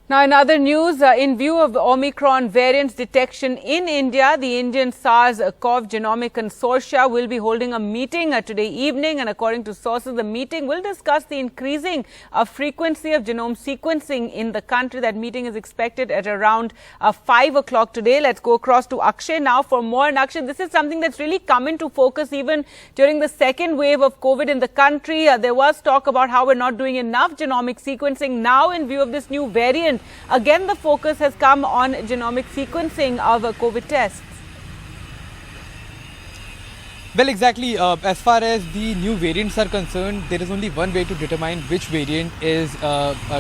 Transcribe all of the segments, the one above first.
Now, in other news, in view of Omicron variants detection in India, the Indian SARS-CoV Genomic Consortia will be holding a meeting today evening. And according to sources, the meeting will discuss the increasing frequency of genome sequencing in the country. That meeting is expected at around 5 o'clock today. Let's go across to Akshay now for more. And Akshay, this is something that's really come into focus even during the second wave of COVID in the country. There was talk about how we're not doing enough genomic sequencing. Now, in view of this new variant, again, the focus has come on genomic sequencing of COVID tests. Well, exactly. As far as the new variants are concerned, there is only one way to determine which variant is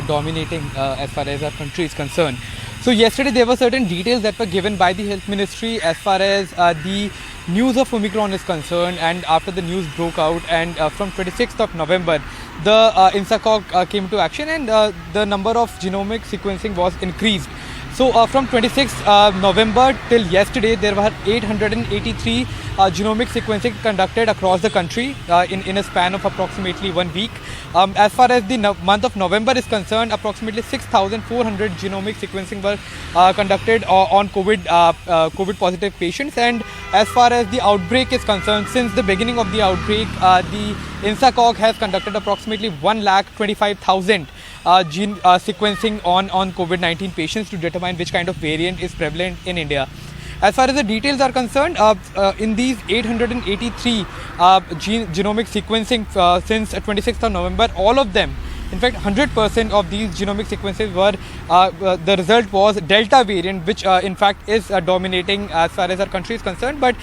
dominating as far as our country is concerned. So yesterday there were certain details that were given by the Health Ministry as far as the news of Omicron is concerned, and after the news broke out, and from 26th of November, the INSACOG came to action, and the number of genomic sequencing was increased. So from 26th November till yesterday, there were 883 genomic sequencing conducted across the country in a span of approximately 1 week. As far as the month of November is concerned, approximately 6,400 genomic sequencing were conducted on COVID positive patients. And as far as the outbreak is concerned, since the beginning of the outbreak, the INSACOG has conducted approximately 1,25,000 gene sequencing on COVID-19 patients to determine which kind of variant is prevalent in India. As far as the details are concerned, in these 883 genomic sequencing since 26th of November, all of them, in fact 100% of these genomic sequences were, the result was Delta variant, which in fact is dominating as far as our country is concerned. But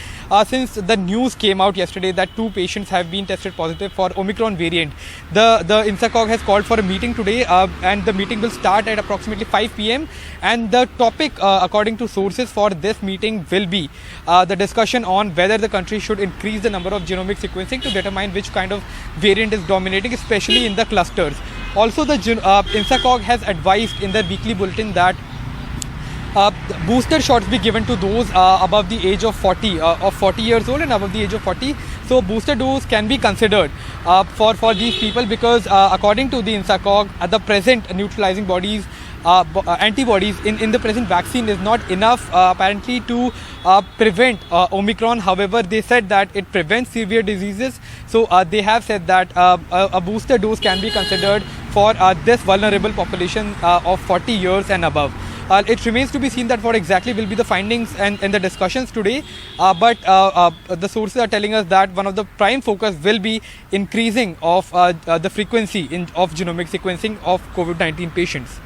since the news came out yesterday that 2 patients have been tested positive for Omicron variant, the INSACOG has called for a meeting today, and the meeting will start at approximately 5 p.m. And the topic, according to sources for this meeting, will be the discussion on whether the country should increase the number of genomic sequencing to determine which kind of variant is dominating, especially in the clusters. Also, the INSACOG has advised in their weekly bulletin that booster shots be given to those above the age of 40 years old and above the age of 40. So booster dose can be considered for these people, because according to the INSACOG, the present neutralizing bodies, antibodies in the present vaccine is not enough apparently to prevent Omicron. However, they said that it prevents severe diseases. So they have said that a booster dose can be considered for this vulnerable population of 40 years and above. It remains to be seen that what exactly will be the findings and the discussions today. But the sources are telling us that one of the prime focus will be increasing of the frequency of genomic sequencing of COVID-19 patients.